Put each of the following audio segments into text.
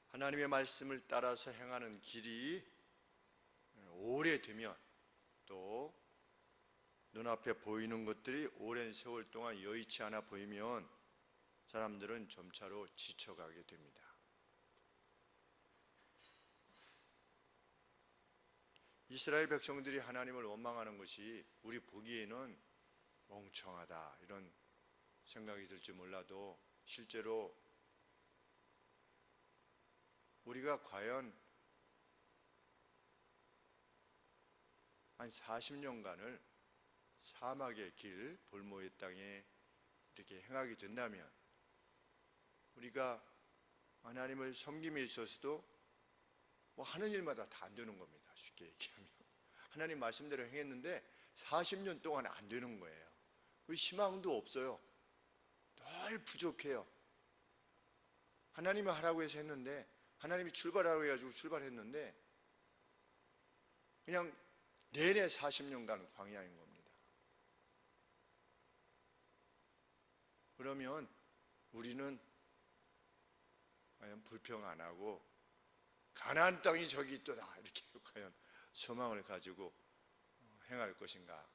하나님의 말씀을 따라서 행하는 길이 오래되면, 또 눈앞에 보이는 것들이 오랜 세월 동안 여의치 않아 보이면 사람들은 점차로 지쳐가게 됩니다. 이스라엘 백성들이 하나님을 원망하는 것이 우리 보기에는 멍청하다 이런 생각이 들지 몰라도, 실제로 우리가 과연 한 40년간을 사막의 길, 볼모의 땅에 이렇게 행하게 된다면, 우리가 하나님을 섬김에 있어서도 하는 일마다 다 안 되는 겁니다. 쉽게 얘기하면 하나님 말씀대로 행했는데 40년 동안 안 되는 거예요. 희망도 없어요. 늘 부족해요. 하나님이 하라고 해서 했는데, 하나님이 출발하라고 해가지고 출발했는데 그냥 내내 40년간 광야인 겁니다. 그러면 우리는 과연 불평 안 하고 가나안 땅이 저기 있더라 이렇게 과연 소망을 가지고 행할 것인가?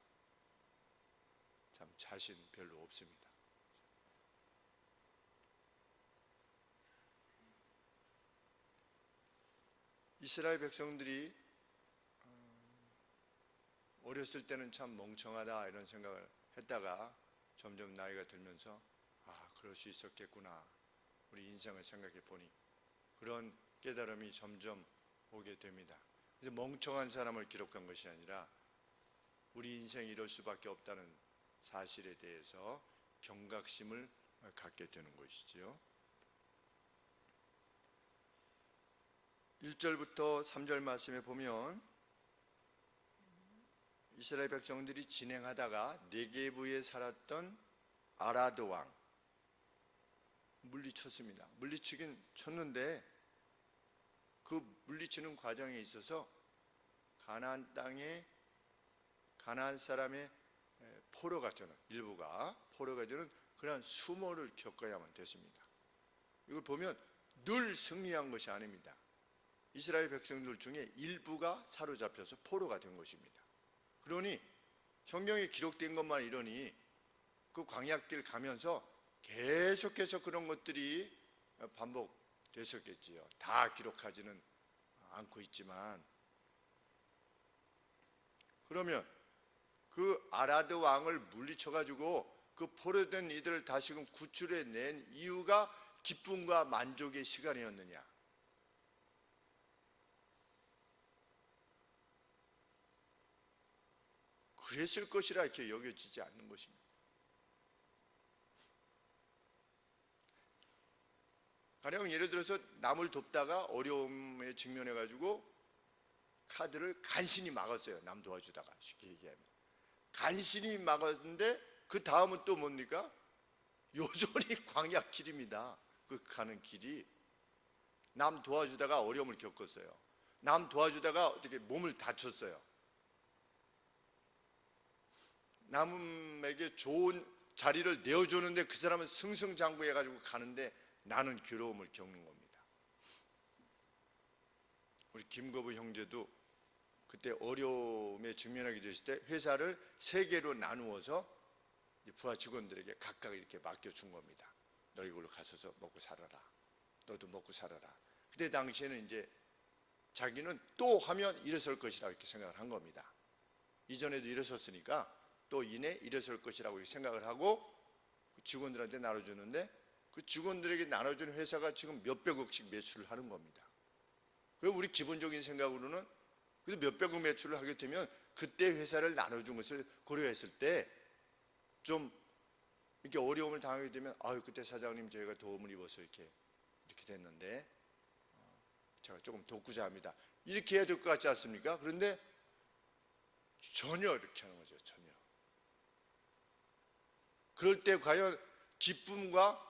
참 자신 별로 없습니다. 이스라엘 백성들이 어렸을 때는 참 멍청하다 이런 생각을 했다가 점점 나이가 들면서 그럴 수 있었겠구나, 우리 인생을 생각해 보니 그런 깨달음이 점점 오게 됩니다. 그래서 멍청한 사람을 기록한 것이 아니라 우리 인생이 이럴 수밖에 없다는 사실에 대해서 경각심을 갖게 되는 것이지요. 1절부터 3절 말씀에 보면 이스라엘 백성들이 진행하다가 네게부에 살았던 아라드 왕 물리쳤습니다. 물리치긴 쳤는데 그 물리치는 과정에 있어서 가나안 땅에 가나안 사람의 포로가 되는, 일부가 포로가 되는 그러한 수모를 겪어야만 됐습니다. 이걸 보면 늘 승리한 것이 아닙니다. 이스라엘 백성들 중에 일부가 사로잡혀서 포로가 된 것입니다. 그러니 성경에 기록된 것만 이러니 그 광야길 가면서 계속해서 그런 것들이 반복됐었겠지요. 다 기록하지는 않고 있지만, 그러면 그 아라드 왕을 물리쳐가지고 그 포로된 이들을 다시금 구출해낸 이유가 기쁨과 만족의 시간이었느냐? 그랬을 것이라 이렇게 여겨지지 않는 것입니다. 가령 예를 들어서 남을 돕다가 어려움에 직면해가지고 카드를 간신히 막았어요. 남 도와주다가, 쉽게 얘기하면 간신히 막았는데 그 다음은 또 뭡니까? 여전히 광야길입니다. 그 가는 길이. 남 도와주다가 어려움을 겪었어요. 남 도와주다가 어떻게 몸을 다쳤어요. 남에게 좋은 자리를 내어주는데 그 사람은 승승장구해가지고 가는데 나는 괴로움을 겪는 겁니다. 우리 김거부 형제도 그때 어려움에 직면하게 됐을 때 회사를 3개로 나누어서 부하 직원들에게 각각 이렇게 맡겨준 겁니다. 너 이걸로 가서서 먹고 살아라. 너도 먹고 살아라. 그때 당시에는 이제 자기는 또 하면 일어설 것이라고 이렇게 생각을 한 겁니다. 이전에도 일어섰으니까 또 이내 일어설 것이라고 생각을 하고 직원들한테 나눠주는데, 그 직원들에게 나눠준 회사가 지금 몇백억씩 매출을 하는 겁니다. 그리고 우리 기본적인 생각으로는 그래도 몇백억 매출을 하게 되면 그때 회사를 나눠준 것을 고려했을 때 좀 이렇게 어려움을 당하게 되면 그때 사장님 저희가 도움을 입어서 이렇게 됐는데 제가 조금 돕고자 합니다. 이렇게 해야 될 것 같지 않습니까? 그런데 전혀 이렇게 하는 거죠. 전혀. 그럴 때 과연 기쁨과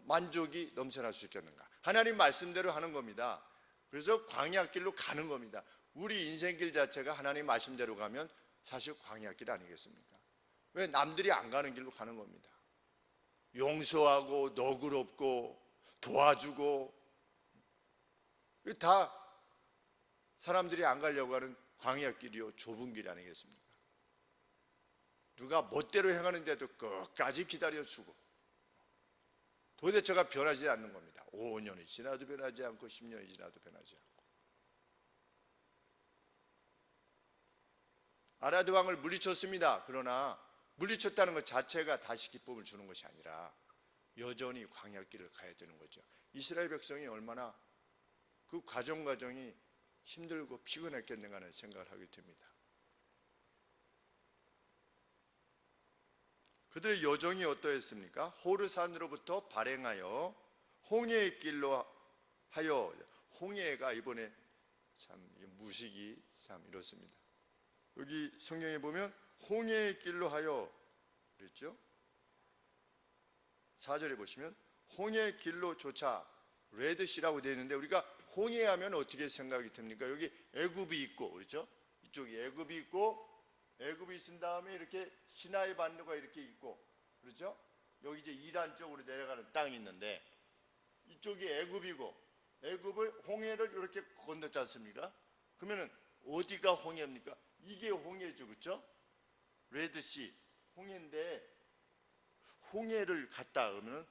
만족이 넘쳐날 수 있겠는가? 하나님 말씀대로 하는 겁니다. 그래서 광야길로 가는 겁니다. 우리 인생길 자체가 하나님 말씀대로 가면 사실 광야길 아니겠습니까? 왜 남들이 안 가는 길로 가는 겁니다. 용서하고 너그럽고 도와주고 이거 다 사람들이 안 가려고 하는 광야길이요, 좁은 길 아니겠습니까? 누가 멋대로 행하는데도 끝까지 기다려주고 도대체가 변하지 않는 겁니다. 5년이 지나도 변하지 않고 10년이 지나도 변하지 않고. 아라드 왕을 물리쳤습니다. 그러나 물리쳤다는 것 자체가 다시 기쁨을 주는 것이 아니라 여전히 광야길을 가야 되는 거죠. 이스라엘 백성이 얼마나 그 과정이 힘들고 피곤했겠는가 하는 생각을 하게 됩니다. 그들의 여정이 어떠했습니까? 호르산으로부터 발행하여 홍해의 길로 하여, 홍해가 이번에 참 무식이 참 이렇습니다. 여기 성경에 보면 홍해의 길로 하여 그랬죠? 4절에 보시면 홍해의 길로 조차 레드시라고 되어 있는데, 우리가 홍해하면 어떻게 생각이 듭니까? 여기 애굽이 있고, 그렇죠? 이쪽이 애굽이 있고, 애굽이 있은 다음에 이렇게 시나이 반도가 이렇게 있고, 그렇죠? 여기 이제 이란 쪽으로 내려가는 땅이 있는데, 이쪽이 애굽이고, 애굽을 홍해를 이렇게 건넜지 않습니까? 그러면은 어디가 홍해입니까? 이게 홍해죠, 그렇죠? 레드시 홍해인데, 홍해를 갔다 그러면,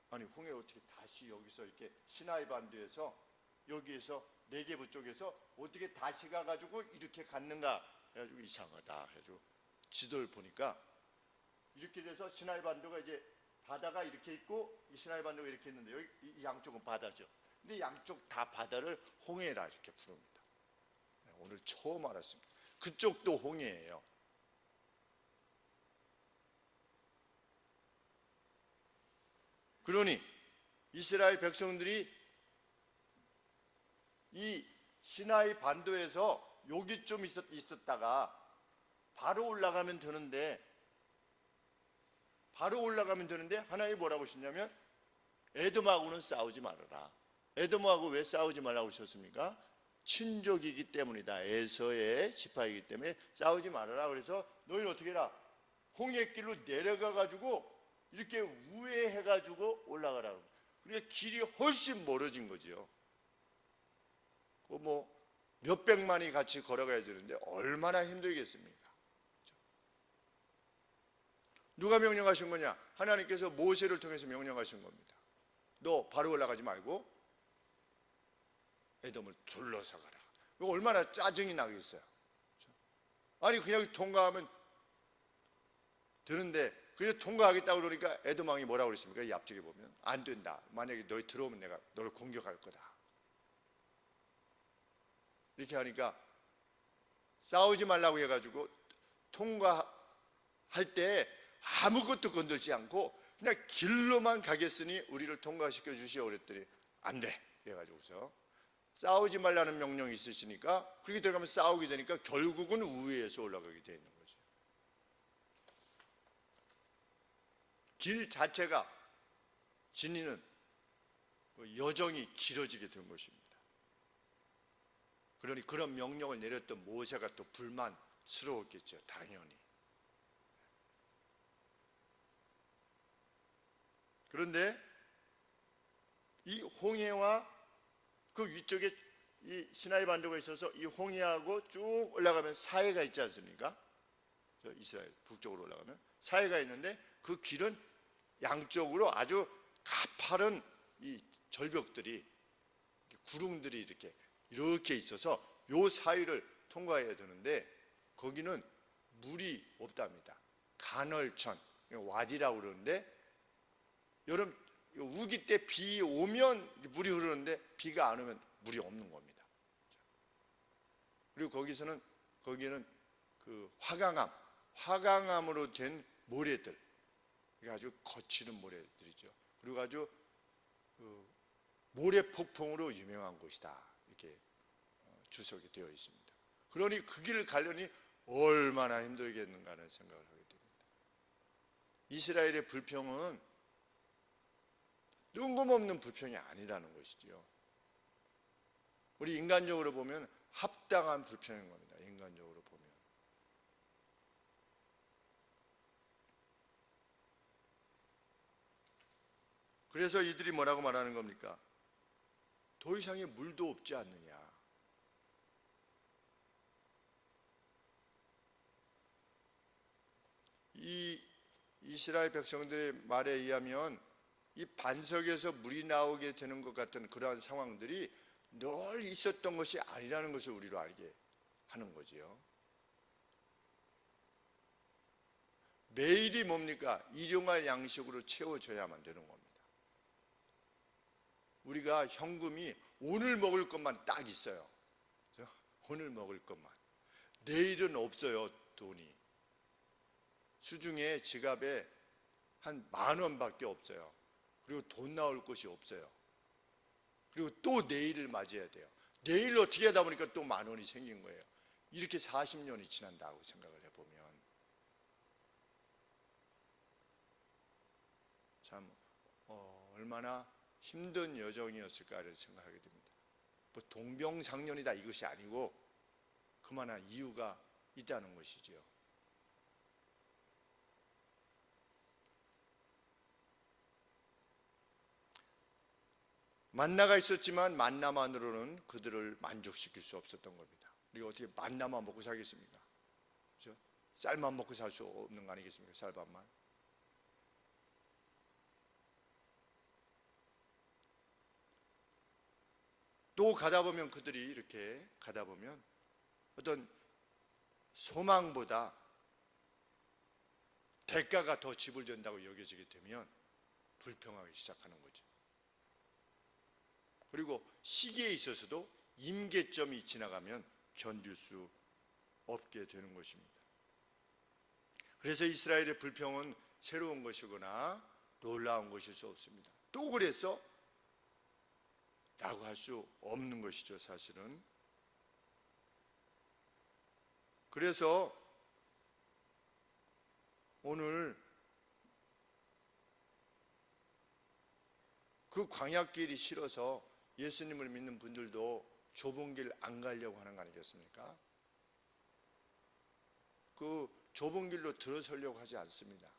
아니 홍해를 어떻게 다시 여기서 이렇게 시나이 반도에서 여기에서 네게부 쪽에서 어떻게 다시 가가지고 이렇게 갔는가 해가지고 이상하다 해가지고 지도를 보니까 이렇게 돼서 시나이 반도가 이제 바다가 이렇게 있고 이 시나이 반도가 이렇게 있는데 여기 이 양쪽은 바다죠. 근데 양쪽 다 바다를 홍해라 이렇게 부릅니다. 오늘 처음 알았습니다. 그쪽도 홍해예요. 그러니 이스라엘 백성들이 이 시나이 반도에서 여기쯤 있었다가 바로 올라가면 되는데 하나님이 뭐라고 하셨냐면 에돔하고는 싸우지 말아라. 에돔하고 왜 싸우지 말라고 하셨습니까? 친족이기 때문이다. 에서의 지파이기 때문에 싸우지 말아라. 그래서 너희는 어떻게 해라? 홍해길로 내려가가지고 이렇게 우회해가지고 올라가라고. 그러니까 길이 훨씬 멀어진 거죠. 뭐 몇백만이 같이 걸어가야 되는데 얼마나 힘들겠습니까? 누가 명령하신 거냐? 하나님께서 모세를 통해서 명령하신 겁니다. 너 바로 올라가지 말고 에돔을 둘러서 가라. 이거 얼마나 짜증이 나겠어요. 아니 그냥 통과하면 되는데, 그래서 통과하겠다고 그러니까 에돔 왕이 뭐라고 그랬습니까? 이 앞쪽에 보면 안 된다. 만약에 너희 들어오면 내가 너를 공격할 거다. 이렇게 하니까 싸우지 말라고 해가지고 통과할 때 아무것도 건들지 않고 그냥 길로만 가겠으니 우리를 통과시켜 주시오 그랬더니 안 돼. 그래가지고서 싸우지 말라는 명령이 있으시니까 그렇게 들어가면 싸우게 되니까 결국은 우회해서 올라가게 되는 거죠. 길 자체가 지니는 여정이 길어지게 된 것입니다. 그러니 그런 명령을 내렸던 모세가 또 불만스러웠겠죠. 당연히. 그런데 이 홍해와 그 위쪽에 이 시나이 반도가 있어서 이 홍해하고 쭉 올라가면 사해가 있지 않습니까? 이스라엘 북쪽으로 올라가면 사해가 있는데 그 길은 양쪽으로 아주 가파른 이 절벽들이, 구릉들이 이렇게 있어서 요 사이를 통과해야 되는데 거기는 물이 없답니다. 간헐천, 와디라고 그러는데 여름 우기 때 비 오면 물이 흐르는데 비가 안 오면 물이 없는 겁니다. 그리고 거기는 그 화강암으로 된 모래들, 아주 거치는 모래들이죠. 그리고 아주 그 모래 폭풍으로 유명한 곳이다. 이렇게 주석이 되어 있습니다. 그러니 그 길을 가려니 얼마나 힘들겠는가 하는 생각을 하게 됩니다. 이스라엘의 불평은 뜬금없는 불평이 아니라는 것이죠. 우리 인간적으로 보면 합당한 불평인 겁니다. 인간적으로 보면. 그래서 이들이 뭐라고 말하는 겁니까? 더 이상의 물도 없지 않느냐. 이 이스라엘 백성들의 말에 의하면 이 반석에서 물이 나오게 되는 것 같은 그러한 상황들이 늘 있었던 것이 아니라는 것을 우리로 알게 하는 거지요. 매일이 뭡니까? 일용할 양식으로 채워져야만 되는 겁니다. 우리가 현금이 오늘 먹을 것만 딱 있어요. 오늘 먹을 것만. 내일은 없어요, 돈이. 수중에 지갑에 한 10,000원밖에 없어요. 그리고 돈 나올 곳이 없어요. 그리고 또 내일을 맞이해야 돼요. 내일 어떻게 하다 보니까 또 10,000원이 생긴 거예요. 이렇게 40년이 지난다고 생각을 해보면 참 얼마나 힘든 여정이었을까 이런 생각하게 됩니다. 뭐 동병상련이다 이것이 아니고 그만한 이유가 있다는 것이지요. 만나가 있었지만 만나만으로는 그들을 만족시킬 수 없었던 겁니다. 우리가 어떻게 만나만 먹고 살겠습니까? 그렇죠? 쌀만 먹고 살 수 없는 거 아니겠습니까? 쌀밥만. 또 가다 보면 그들이 이렇게 가다 보면 어떤 소망보다 대가가 더 지불된다고 여겨지게 되면 불평하기 시작하는 거죠. 그리고 시기에 있어서도 임계점이 지나가면 견딜 수 없게 되는 것입니다. 그래서 이스라엘의 불평은 새로운 것이거나 놀라운 것일 수 없습니다. 또 그래서 라고 할 수 없는 것이죠, 사실은. 그래서 오늘 그 광야길이 싫어서 예수님을 믿는 분들도 좁은 길 안 가려고 하는 거 아니겠습니까? 그 좁은 길로 들어서려고 하지 않습니다.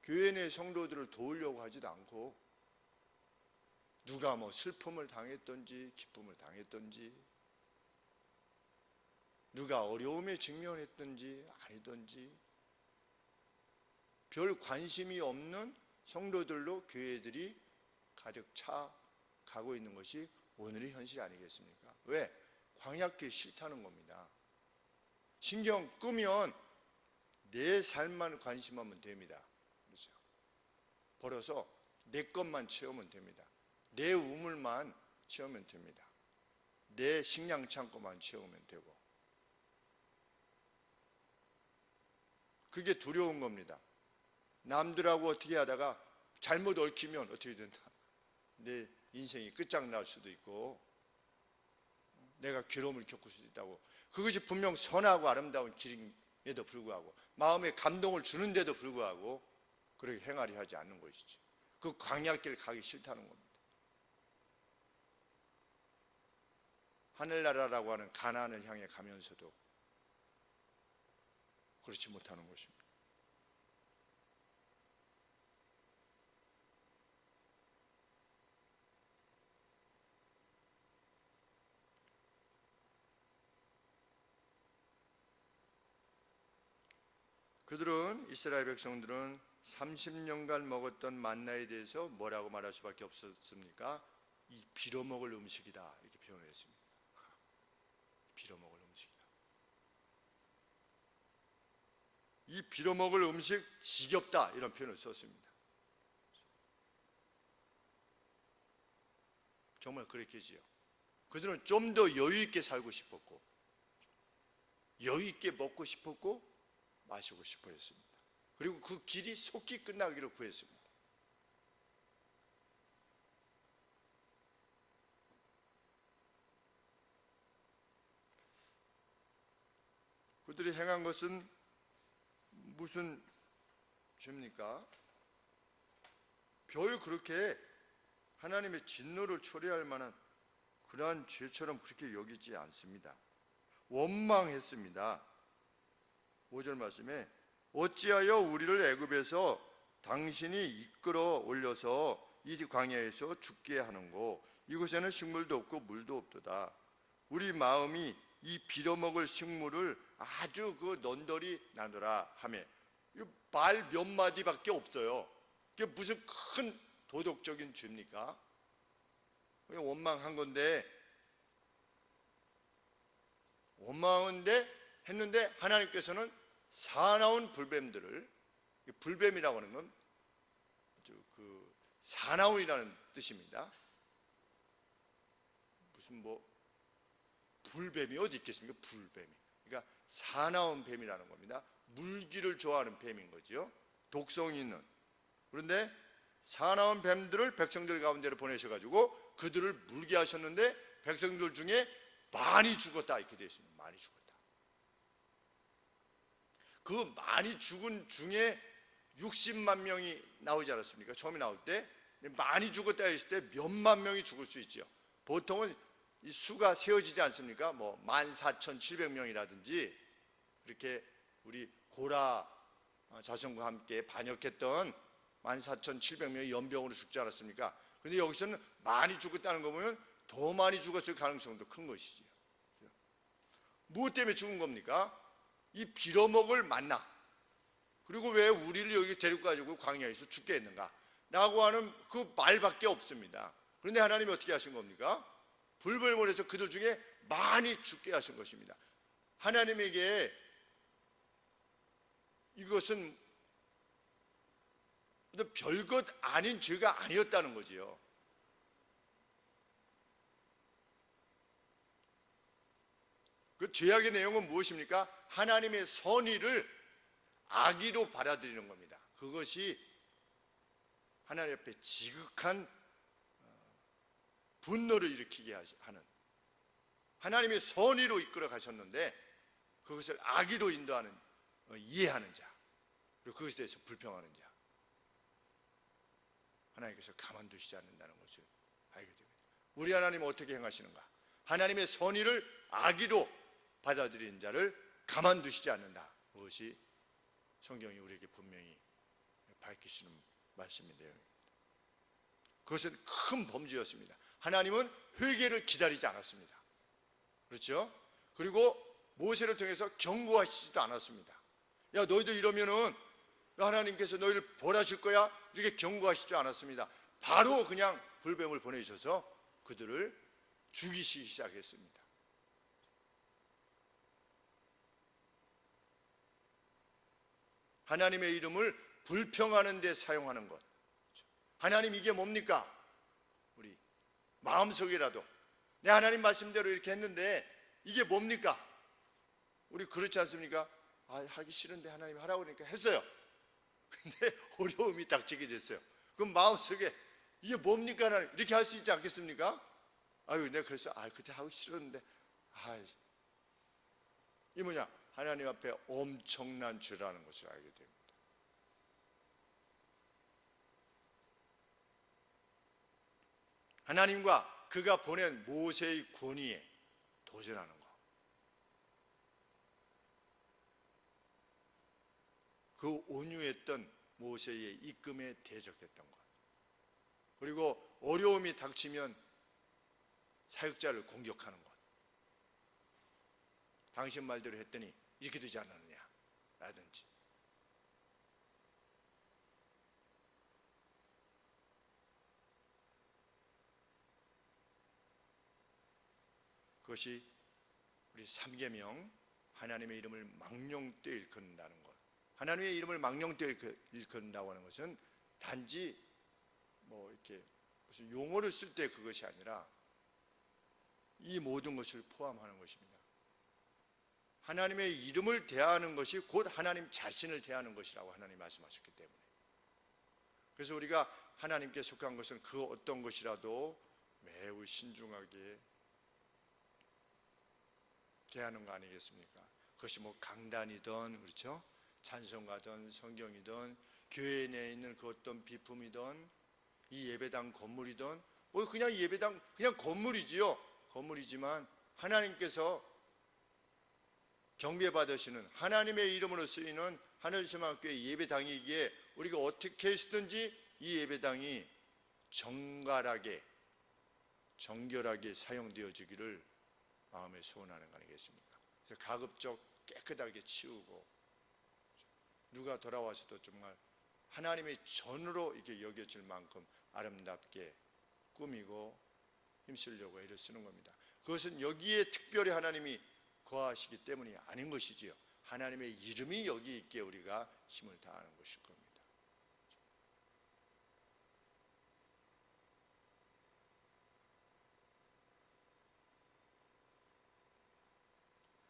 교회 내 성도들을 도우려고 하지도 않고 누가 뭐 슬픔을 당했던지 기쁨을 당했던지 누가 어려움에 직면했던지 아니던지 별 관심이 없는 성도들로 교회들이 가득 차 가고 있는 것이 오늘의 현실 아니겠습니까? 왜? 광야길 싫다는 겁니다. 신경 끄면 내 삶만 관심하면 됩니다. 그렇죠? 벌어서 내 것만 채우면 됩니다. 내 우물만 채우면 됩니다. 내 식량 창고만 채우면 되고 그게 두려운 겁니다. 남들하고 어떻게 하다가 잘못 얽히면 어떻게 된다? 내 인생이 끝장날 수도 있고 내가 괴로움을 겪을 수도 있다고. 그것이 분명 선하고 아름다운 길임에도 불구하고 마음에 감동을 주는데도 불구하고 그렇게 행하려 하지 않는 것이지. 그 광야길 가기 싫다는 겁니다. 하늘나라라고 하는 가나안을 향해 가면서도 그렇지 못하는 것입니다. 그들은 이스라엘 백성들은 30년간 먹었던 만나에 대해서 뭐라고 말할 수밖에 없었습니까? 이 빌어먹을 음식이다 이렇게 표현을 했습니다. 빌어먹을 음식이다. 이 빌어먹을 음식 지겹다 이런 표현을 썼습니다. 정말 그랬겠지요. 그들은 좀 더 여유 있게 살고 싶었고 여유 있게 먹고 싶었고 마시고 싶어 했습니다. 그리고 그 길이 속히 끝나기를 구했습니다. 그들이 행한 것은 무슨 죄입니까? 별 그렇게 하나님의 진노를 초래할 만한 그러한 죄처럼 그렇게 여기지 않습니다. 원망했습니다. 5절 말씀에 어찌하여 우리를 애굽에서 당신이 이끌어 올려서 이 광야에서 죽게 하는고 이곳에는 식물도 없고 물도 없도다. 우리 마음이 이 빌어먹을 식물을 아주 그 넌덜이 나누라 하며 말 몇 마디밖에 없어요. 그게 무슨 큰 도덕적인 죄입니까? 그냥 원망한 건데 했는데 하나님께서는 사나운 불뱀들을, 불뱀이라고 하는 건 그 사나운이라는 뜻입니다. 무슨 불뱀이 어디 있겠습니까? 불뱀이. 그러니까 사나운 뱀이라는 겁니다. 물기를 좋아하는 뱀인 거죠. 독성이 있는. 그런데 사나운 뱀들을 백성들 가운데로 보내셔가지고 그들을 물게 하셨는데 백성들 중에 많이 죽었다 이렇게 되어 있습니다. 많이 죽었다. 그 많이 죽은 중에 60만 명이 나오지 않았습니까? 처음에 나올 때 많이 죽었다 했을 때 몇만 명이 죽을 수 있죠. 보통은 이 수가 세워지지 않습니까? 14,700명이라든지 이렇게 우리 고라 자손과 함께 반역했던 14,700명이 연병으로 죽지 않았습니까? 근데 여기서는 많이 죽었다는 거 보면 더 많이 죽었을 가능성도 큰 것이지요. 무엇 때문에 죽은 겁니까? 이 빌어먹을 만나. 그리고 왜 우리를 여기 데리고 가지고 광야에서 죽게 했는가? 라고 하는 그 말밖에 없습니다. 그런데 하나님이 어떻게 하신 겁니까? 불을 보내서 그들 중에 많이 죽게 하신 것입니다. 하나님에게 이것은 별것 아닌 죄가 아니었다는 거지요. 그 죄악의 내용은 무엇입니까? 하나님의 선의를 악의로 받아들이는 겁니다. 그것이 하나님 앞에 지극한 분노를 일으키게 하는, 하나님의 선의로 이끌어 가셨는데 그것을 악의로 인도하는, 이해하는 자, 그리고 그것에 대해서 불평하는 자, 하나님께서 가만두시지 않는다는 것을 알게 됩니다. 우리 하나님은 어떻게 행하시는가? 하나님의 선의를 악의로 받아들이는 자를 가만두시지 않는다. 그것이 성경이 우리에게 분명히 밝히시는 말씀인데요. 그것은 큰 범죄였습니다. 하나님은 회개를 기다리지 않았습니다. 그렇죠? 그리고 모세를 통해서 경고하시지도 않았습니다. 야, 너희들 이러면은 하나님께서 너희를 벌하실 거야, 이렇게 경고하시지 않았습니다. 바로 그냥 불뱀을 보내셔서 그들을 죽이시기 시작했습니다. 하나님의 이름을 불평하는 데 사용하는 것. 하나님 이게 뭡니까? 우리 마음속이라도 내 하나님 말씀대로 이렇게 했는데 이게 뭡니까? 우리 그렇지 않습니까? 하기 싫은데 하나님 하라고 그러니까 했어요. 근데 어려움이 닥치게 됐어요. 그럼 마음속에 이게 뭡니까? 하나님 이렇게 할 수 있지 않겠습니까? 내가 그래서 그때 하기 싫었는데 이 뭐냐? 하나님 앞에 엄청난 죄라는 것을 알게 됩니다. 하나님과 그가 보낸 모세의 권위에 도전하는 것, 그 온유했던 모세의 이끔에 대적했던 것, 그리고 어려움이 닥치면 사역자를 공격하는 것, 당신 말대로 했더니 이렇게 되지 않았느냐 라든지, 그것이 우리 3계명 하나님의 이름을 망령되이 일컫는다는 것. 하나님의 이름을 망령되이 일컫는다고 하는 것은 단지 이렇게 무슨 용어를 쓸 때 그것이 아니라 이 모든 것을 포함하는 것입니다. 하나님의 이름을 대하는 것이 곧 하나님 자신을 대하는 것이라고 하나님이 말씀하셨기 때문에, 그래서 우리가 하나님께 속한 것은 그 어떤 것이라도 매우 신중하게 대하는 거 아니겠습니까? 그것이 강단이든, 그렇죠? 찬송가든 성경이든 교회 내에 있는 그 어떤 비품이든 이 예배당 건물이든 그냥 예배당 그냥 건물이지요. 건물이지만 하나님께서 경배받으시는 하나님의 이름으로 쓰이는 하늘소망교회 예배당이기에 우리가 어떻게 해서든지 이 예배당이 정결하게 사용되어지기를 마음에 소원하는 거 아니겠습니까? 그래서 가급적 깨끗하게 치우고 누가 돌아와서도 정말 하나님의 전으로 이렇게 여겨질 만큼 아름답게 꾸미고 힘쓰려고 애를 쓰는 겁니다. 그것은 여기에 특별히 하나님이 거하시기 때문이 아닌 것이지요. 하나님의 이름이 여기 있게 우리가 힘을 다하는 것일 겁니다.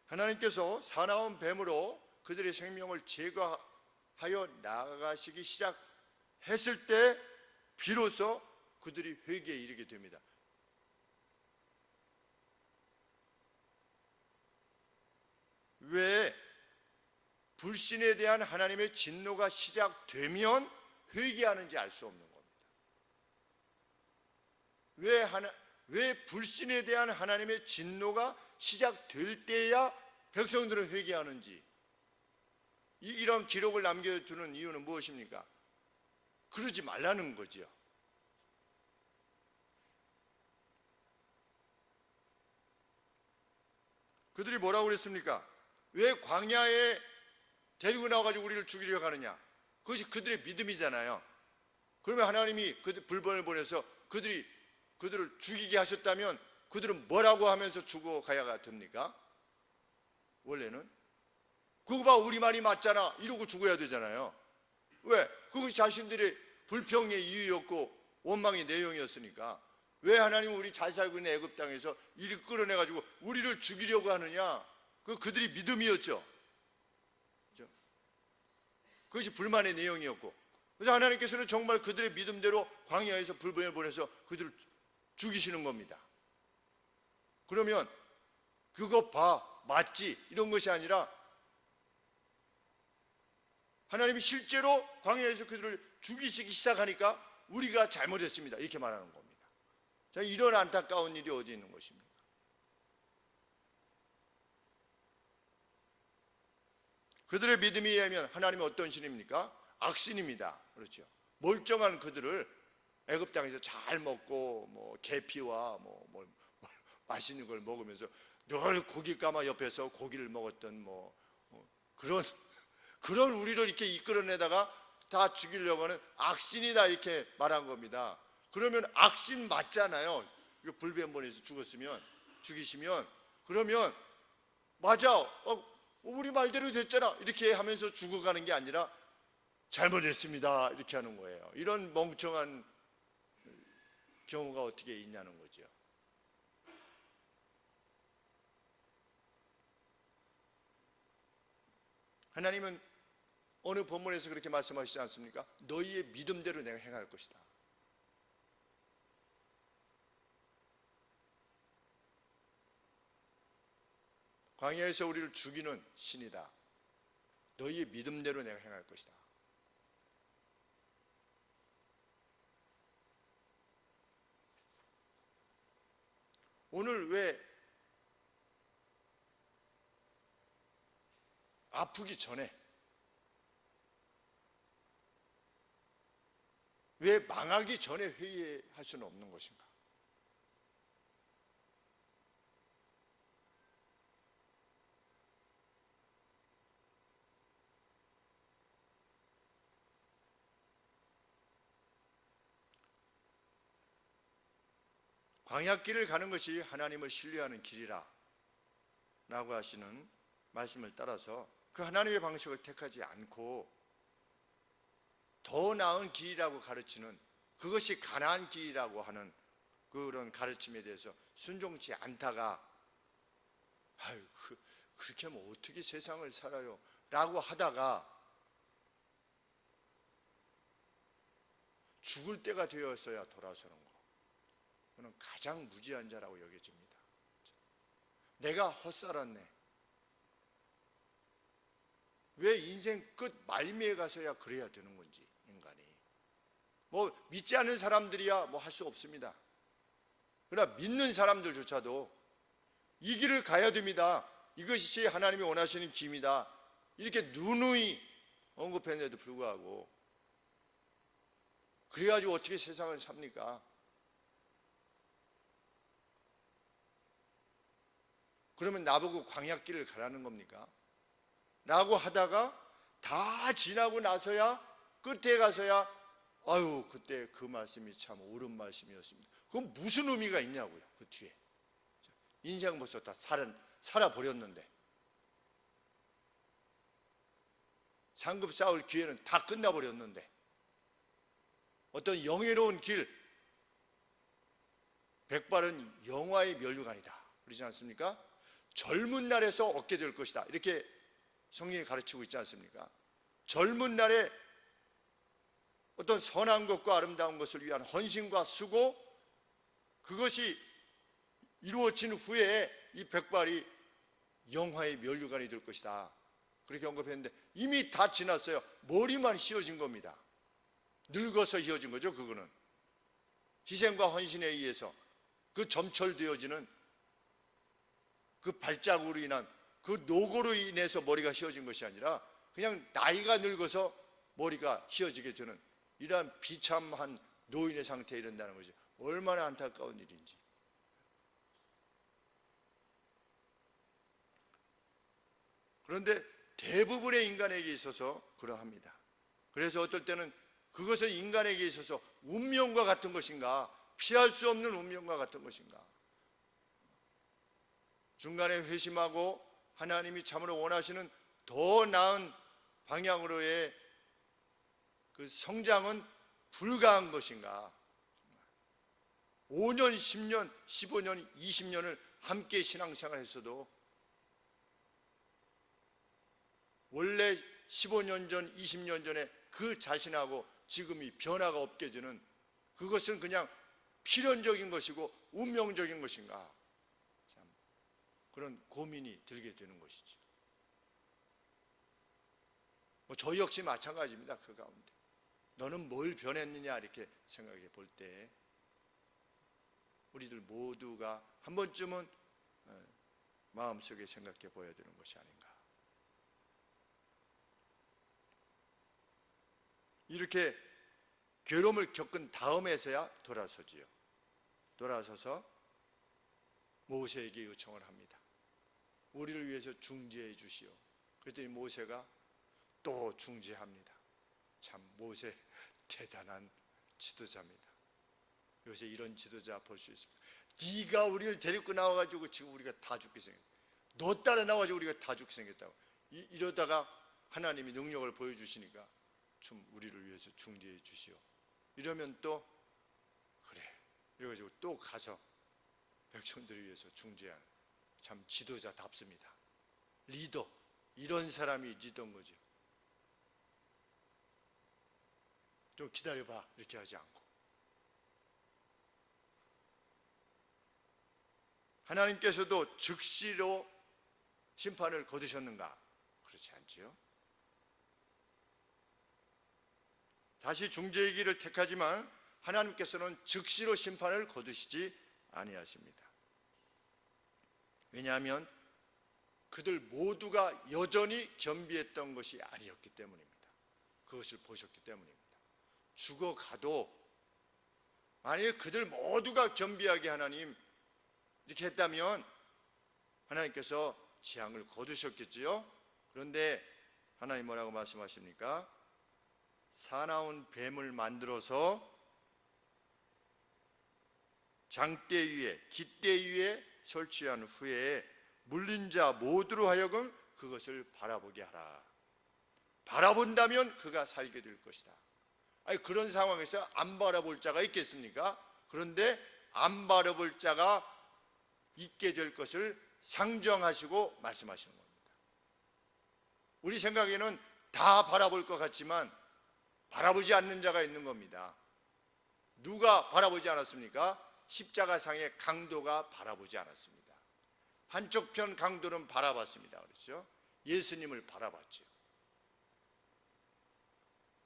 하나님께서 사나운 뱀으로 그들의 생명을 제거하여 나아가시기 시작했을 때 비로소 그들이 회개에 이르게 됩니다. 왜 불신에 대한 하나님의 진노가 시작되면 회개하는지 알 수 없는 겁니다. 왜 불신에 대한 하나님의 진노가 시작될 때야 백성들은 회개하는지, 이런 기록을 남겨두는 이유는 무엇입니까? 그러지 말라는 거지요. 그들이 뭐라고 그랬습니까? 왜 광야에 데리고 나와가지고 우리를 죽이려고 하느냐? 그것이 그들의 믿음이잖아요. 그러면 하나님이 불번을 보내서 그들을 죽이게 하셨다면 그들은 뭐라고 하면서 죽어가야 됩니까? 원래는 그거 봐, 우리 말이 맞잖아 이러고 죽어야 되잖아요. 왜? 그것이 자신들의 불평의 이유였고 원망의 내용이었으니까. 왜 하나님은 우리 잘 살고 있는 애굽 땅에서 이를 끌어내가지고 우리를 죽이려고 하느냐? 그들이 믿음이었죠. 그렇죠? 그것이 불만의 내용이었고, 그래서 하나님께서는 정말 그들의 믿음대로 광야에서 불뱀을 보내서 그들을 죽이시는 겁니다. 그러면 그거 봐, 맞지? 이런 것이 아니라 하나님이 실제로 광야에서 그들을 죽이시기 시작하니까 우리가 잘못했습니다, 이렇게 말하는 겁니다. 자, 이런 안타까운 일이 어디 있는 것입니까? 그들의 믿음에 의하면 하나님은 어떤 신입니까? 악신입니다. 그렇죠. 멀쩡한 그들을 애굽 땅에서 잘 먹고 뭐 계피와 뭐 맛있는 걸 먹으면서 늘 고기 까마 옆에서 고기를 먹었던 그런 우리를 이렇게 이끌어내다가 다 죽이려고 하는 악신이다, 이렇게 말한 겁니다. 그러면 악신 맞잖아요. 불뱀 보내서 죽이시면 그러면 맞아, 우리 말대로 됐잖아 이렇게 하면서 죽어가는 게 아니라 잘못했습니다 이렇게 하는 거예요. 이런 멍청한 경우가 어떻게 있냐는 거죠. 하나님은 어느 본문에서 그렇게 말씀하시지 않습니까? 너희의 믿음대로 내가 행할 것이다. 광야에서 우리를 죽이는 신이다. 너희의 믿음대로 내가 행할 것이다. 오늘 왜 아프기 전에, 왜 망하기 전에 회개할 수는 없는 것인가? 광야길을 가는 것이 하나님을 신뢰하는 길이라 라고 하시는 말씀을 따라서 그 하나님의 방식을 택하지 않고 더 나은 길이라고 가르치는, 그것이 가나안 길이라고 하는 그런 가르침에 대해서 순종치 않다가 그렇게 하면 어떻게 세상을 살아요? 라고 하다가 죽을 때가 되었어야 돌아서는 거, 그는 가장 무지한 자라고 여겨집니다. 내가 헛살았네. 왜 인생 끝 말미에 가서야 그래야 되는 건지, 인간이. 믿지 않는 사람들이야 할 수 없습니다. 그러나 믿는 사람들조차도 이 길을 가야 됩니다. 이것이 하나님이 원하시는 길입니다. 이렇게 누누이 언급했는데도 불구하고 그래가지고 어떻게 세상을 삽니까? 그러면 나보고 광야길을 가라는 겁니까? 라고 하다가 다 지나고 나서야 끝에 가서야 아유 그때 그 말씀이 참 옳은 말씀이었습니다. 그건 무슨 의미가 있냐고요. 그 뒤에 인생 벌써 다 살아버렸는데 상급 쌓을 기회는 다 끝나버렸는데 어떤 영예로운 길, 백발은 영화의 면류관이다 그러지 않습니까? 젊은 날에서 얻게 될 것이다 이렇게 성경이 가르치고 있지 않습니까? 젊은 날에 어떤 선한 것과 아름다운 것을 위한 헌신과 수고, 그것이 이루어진 후에 이 백발이 영화의 면류관이 될 것이다 그렇게 언급했는데 이미 다 지났어요. 머리만 휘어진 겁니다. 늙어서 휘어진 거죠. 그거는 희생과 헌신에 의해서 그 점철되어지는 그 발자국으로 인한 그 노고로 인해서 머리가 휘어진 것이 아니라 그냥 나이가 늙어서 머리가 휘어지게 되는 이러한 비참한 노인의 상태에 이른다는 것이 얼마나 안타까운 일인지. 그런데 대부분의 인간에게 있어서 그러합니다. 그래서 어떨 때는 그것은 인간에게 있어서 운명과 같은 것인가, 피할 수 없는 운명과 같은 것인가, 중간에 회심하고 하나님이 참으로 원하시는 더 나은 방향으로의 그 성장은 불가한 것인가, 5년, 10년, 15년, 20년을 함께 신앙생활 했어도 원래 15년 전, 20년 전에 그 자신하고 지금이 변화가 없게 되는 그것은 그냥 필연적인 것이고 운명적인 것인가, 참 그런 고민이 들게 되는 것이죠. 저희 역시 마찬가지입니다. 그 가운데 너는 뭘 변했느냐 이렇게 생각해 볼 때 우리들 모두가 한 번쯤은 마음속에 생각해 보여야 되는 것이 아닌가. 이렇게 괴로움을 겪은 다음에서야 돌아서지요. 돌아서서 모세에게 요청을 합니다. 우리를 위해서 중재해 주시오. 그랬더니 모세가 또 중재합니다. 참 모세 대단한 지도자입니다. 요새 이런 지도자 볼 수 있을까? 네가 우리를 데리고 나와가지고 지금 우리가 다 죽게 생겼다. 너 따라 나와가지고 우리가 다 죽게 생겼다고. 이러다가 하나님이 능력을 보여주시니까 좀 우리를 위해서 중재해 주시오. 이러면 또 그래. 이래가지고 또 가서 백성들을 위해서 중재하는 참 지도자답습니다. 리더. 이런 사람이 리더인 거죠. 좀 기다려봐 이렇게 하지 않고 하나님께서도 즉시로 심판을 거두셨는가? 그렇지 않지요. 다시 중재의 길을 택하지만 하나님께서는 즉시로 심판을 거두시지 아니하십니다. 왜냐하면 그들 모두가 여전히 겸비했던 것이 아니었기 때문입니다. 그것을 보셨기 때문입니다. 죽어가도 만약에 그들 모두가 겸비하게 하나님 이렇게 했다면 하나님께서 재앙을 거두셨겠지요. 그런데 하나님 뭐라고 말씀하십니까? 사나운 뱀을 만들어서 장대 위에 깃대 위에 설치한 후에 물린 자 모두로 하여금 그것을 바라보게 하라. 바라본다면 그가 살게 될 것이다. 아니 그런 상황에서 안 바라볼 자가 있겠습니까? 그런데 안 바라볼 자가 있게 될 것을 상정하시고 말씀하시는 겁니다. 우리 생각에는 다 바라볼 것 같지만 바라보지 않는 자가 있는 겁니다. 누가 바라보지 않았습니까? 십자가상의 강도가 바라보지 않았습니다. 한쪽 편 강도는 바라봤습니다. 그렇죠? 예수님을 바라봤죠.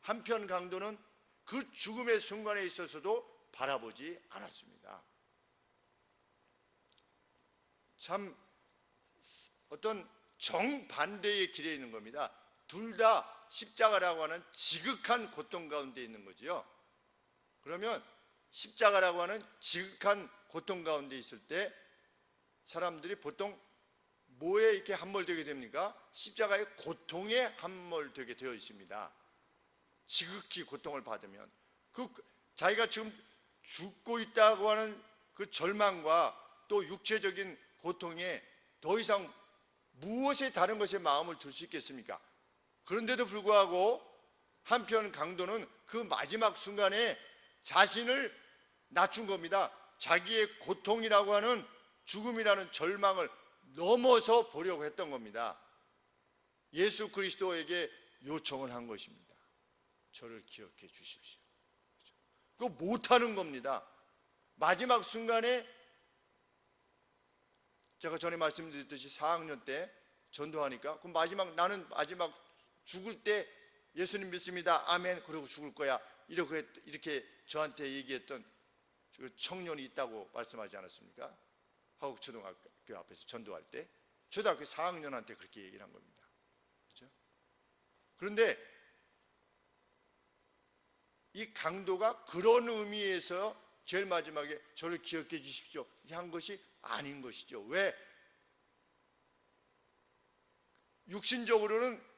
한편 강도는 그 죽음의 순간에 있어서도 바라보지 않았습니다. 참 어떤 정반대의 길에 있는 겁니다. 둘 다 십자가라고 하는 지극한 고통 가운데 있는 거지요. 그러면 십자가라고 하는 지극한 고통 가운데 있을 때 사람들이 보통 뭐에 이렇게 함몰되게 됩니까? 십자가의 고통에 함몰되게 되어 있습니다. 지극히 고통을 받으면 자기가 지금 죽고 있다고 하는 그 절망과 또 육체적인 고통에 더 이상 무엇에 다른 것에 마음을 둘 수 있겠습니까? 그런데도 불구하고 한편 강도는 그 마지막 순간에 자신을 낮춘 겁니다. 자기의 고통이라고 하는 죽음이라는 절망을 넘어서 보려고 했던 겁니다. 예수 그리스도에게 요청을 한 것입니다. 저를 기억해 주십시오. 그거 못하는 겁니다. 마지막 순간에 제가 전에 말씀드렸듯이 4학년 때 전도하니까 나는 마지막 죽을 때 예수님 믿습니다. 아멘. 그러고 죽을 거야. 이렇게 저한테 얘기했던 그 청년이 있다고 말씀하지 않았습니까? 화곡초등학교 앞에서 전도할 때 초등학교 4학년한테 그렇게 얘기를 한 겁니다. 그렇죠? 그런데 이 강도가 그런 의미에서 제일 마지막에 저를 기억해 주십시오 한 것이 아닌 것이죠. 왜? 육신적으로는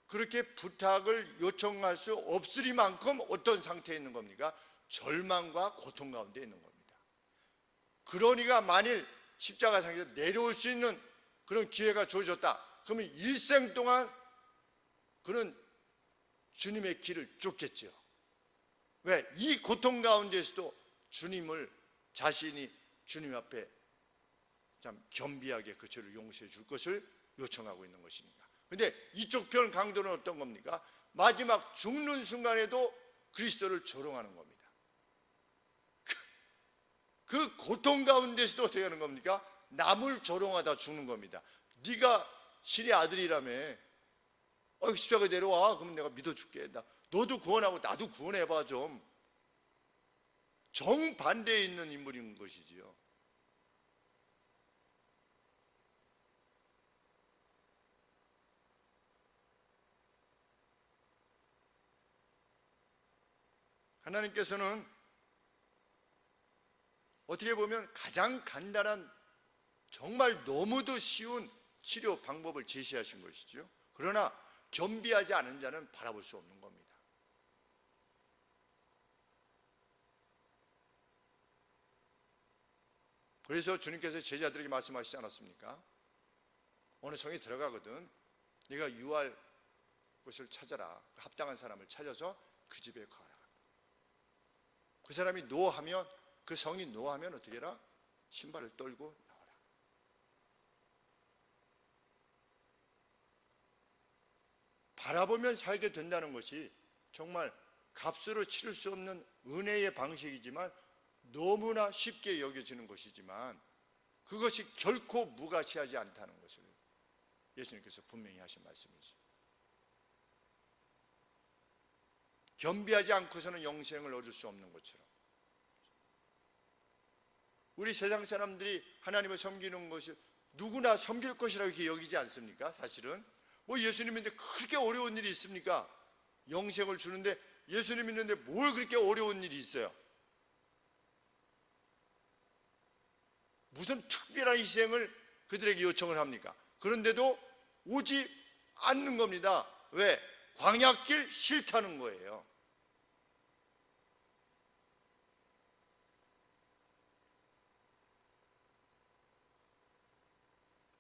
그렇게 부탁을 요청할 수 없으리만큼 어떤 상태에 있는 겁니까? 절망과 고통 가운데 있는 겁니다. 그러니까 만일 십자가상에서 내려올 수 있는 그런 기회가 주어졌다. 그러면 일생 동안 그는 주님의 길을 쫓겠죠. 왜? 이 고통 가운데서도 주님을 자신이 주님 앞에 참 겸비하게 그 죄를 용서해 줄 것을 요청하고 있는 것이니까. 그런데 이쪽 편 강도는 어떤 겁니까? 마지막 죽는 순간에도 그리스도를 조롱하는 겁니다. 그 고통 가운데서도 어떻게 하는 겁니까? 남을 조롱하다 죽는 겁니다. 네가 신의 아들이라며 십자가에 내려와. 그럼 내가 믿어줄게. 너도 구원하고 나도 구원해봐 좀. 정반대에 있는 인물인 것이지요. 하나님께서는 어떻게 보면 가장 간단한 정말 너무도 쉬운 치료 방법을 제시하신 것이죠. 그러나 겸비하지 않은 자는 바라볼 수 없는 겁니다. 그래서 주님께서 제자들에게 말씀하시지 않았습니까? 어느 성에 들어가거든 네가 유할 곳을 찾아라. 합당한 사람을 찾아서 그 집에 가라. 그 사람이 노하면, 그 성이 노하면 어떻게 해라? 신발을 떨고 나와라. 바라보면 살게 된다는 것이 정말 값으로 치를 수 없는 은혜의 방식이지만 너무나 쉽게 여겨지는 것이지만 그것이 결코 무가치하지 않다는 것을 예수님께서 분명히 하신 말씀이지. 겸비하지 않고서는 영생을 얻을 수 없는 것처럼 우리 세상 사람들이 하나님을 섬기는 것이 누구나 섬길 것이라고 이렇게 여기지 않습니까? 사실은 예수님 믿는데 그렇게 어려운 일이 있습니까? 영생을 주는데 예수님 믿는데 뭘 그렇게 어려운 일이 있어요? 무슨 특별한 희생을 그들에게 요청을 합니까? 그런데도 오지 않는 겁니다. 왜? 광야길 싫다는 거예요.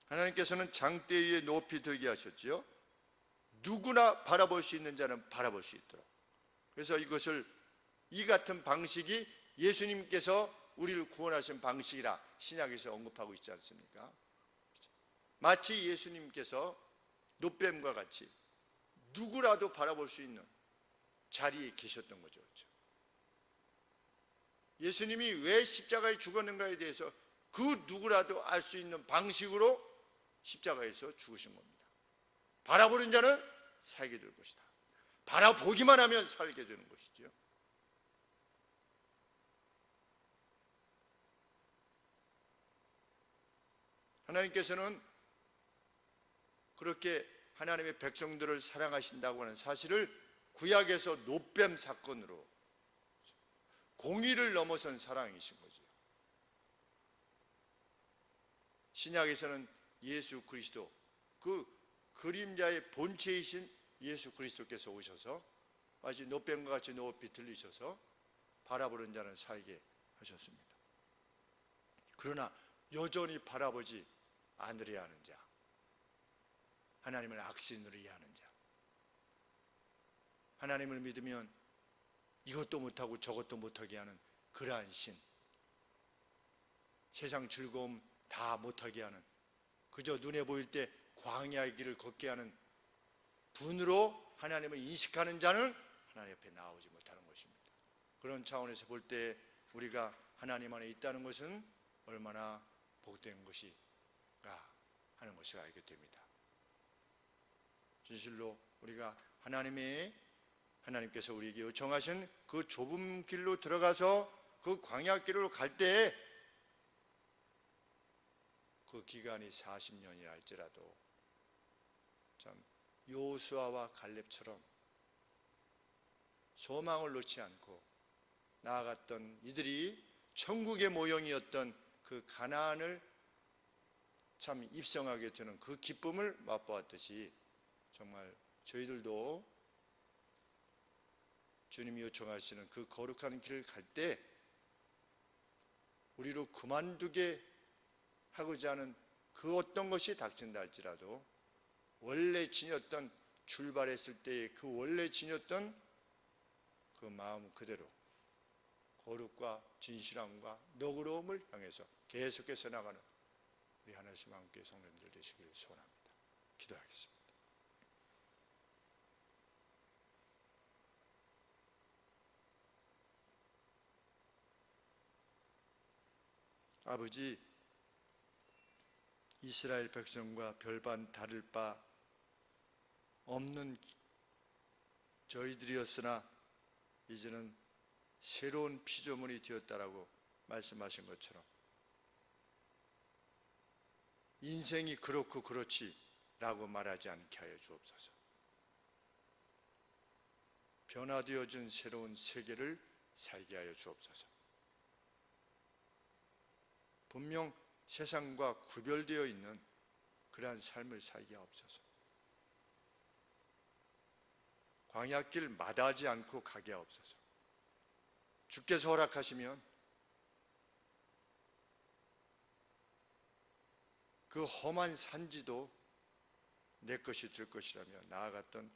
하나님께서는 장대 위에 높이 들게 하셨지요. 누구나 바라볼 수 있는 자는 바라볼 수 있도록. 그래서 이 같은 방식이 예수님께서 우리를 구원하신 방식이라 신약에서 언급하고 있지 않습니까? 마치 예수님께서 놋뱀과 같이 누구라도 바라볼 수 있는 자리에 계셨던 거죠. 그렇죠? 예수님이 왜 십자가에 죽었는가에 대해서 그 누구라도 알 수 있는 방식으로 십자가에서 죽으신 겁니다. 바라보는 자는 살게 될 것이다. 바라보기만 하면 살게 되는 것이죠. 하나님께서는 그렇게 하나님의 백성들을 사랑하신다고 하는 사실을 구약에서 놋뱀 사건으로, 공의를 넘어선 사랑이신 거죠. 신약에서는 예수 그리스도, 그 그림자의 본체이신 예수 그리스도께서 오셔서 마치 노뱀과 같이 높이 들리셔서 바라보는 자는 살게 하셨습니다. 그러나 여전히 바라보지 않으려 하는 자, 하나님을 악신으로 이해하는 자, 하나님을 믿으면 이것도 못하고 저것도 못하게 하는 그러한 신, 세상 즐거움 다 못하게 하는, 그저 눈에 보일 때 광야의 길을 걷게 하는 분으로 하나님을 인식하는 자는 하나님 옆에 나오지 못하는 것입니다. 그런 차원에서 볼 때 우리가 하나님 안에 있다는 것은 얼마나 복된 것인가 하는 것을 알게 됩니다. 진실로 우리가 하나님께서 우리에게 요청하신 그 좁은 길로 들어가서 그 광야 길로 갈 때 그 기간이 40년이라 할지라도 참 여호수아와 갈렙처럼 소망을 놓지 않고 나아갔던 이들이 천국의 모형이었던 그 가나안을 참 입성하게 되는 그 기쁨을 맛보았듯이 정말 저희들도 주님이 요청하시는 그 거룩한 길을 갈 때 우리로 그만두게 하고자 하는 그 어떤 것이 닥친다 할지라도 원래 지녔던, 출발했을 때의 그 원래 지녔던 그 마음 그대로 거룩과 진실함과 너그러움을 향해서 계속해서 나가는 우리 하나님 함께 성도님들 되시기를 소원합니다. 기도하겠습니다. 아버지, 이스라엘 백성과 별반 다를 바 없는 저희들이었으나 이제는 새로운 피조물이 되었다라고 말씀하신 것처럼 인생이 그렇고 그렇지라고 말하지 않게 하여 주옵소서. 변화되어진 새로운 세계를 살게 하여 주옵소서. 분명 세상과 구별되어 있는 그러한 삶을 살게 하옵소서. 광야길 마다하지 않고 가게 하옵소서. 주께서 허락하시면 그 험한 산지도 내 것이 될 것이라며 나아갔던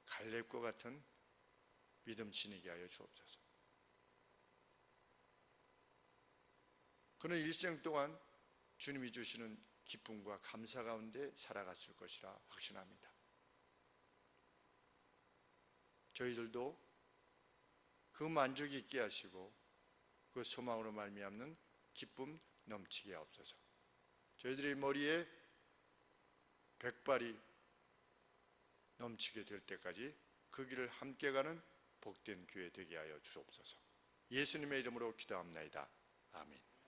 갈렙과 같은 믿음 지니게 하여 주옵소서. 그는 일생 동안 주님이 주시는 기쁨과 감사 가운데 살아갔을 것이라 확신합니다. 저희들도 그 만족이 있게 하시고 그 소망으로 말미암는 기쁨 넘치게 하옵소서. 저희들의 머리에 백발이 넘치게 될 때까지 그 길을 함께 가는 복된 교회 되게 하여 주옵소서. 예수님의 이름으로 기도합나이다. 아멘.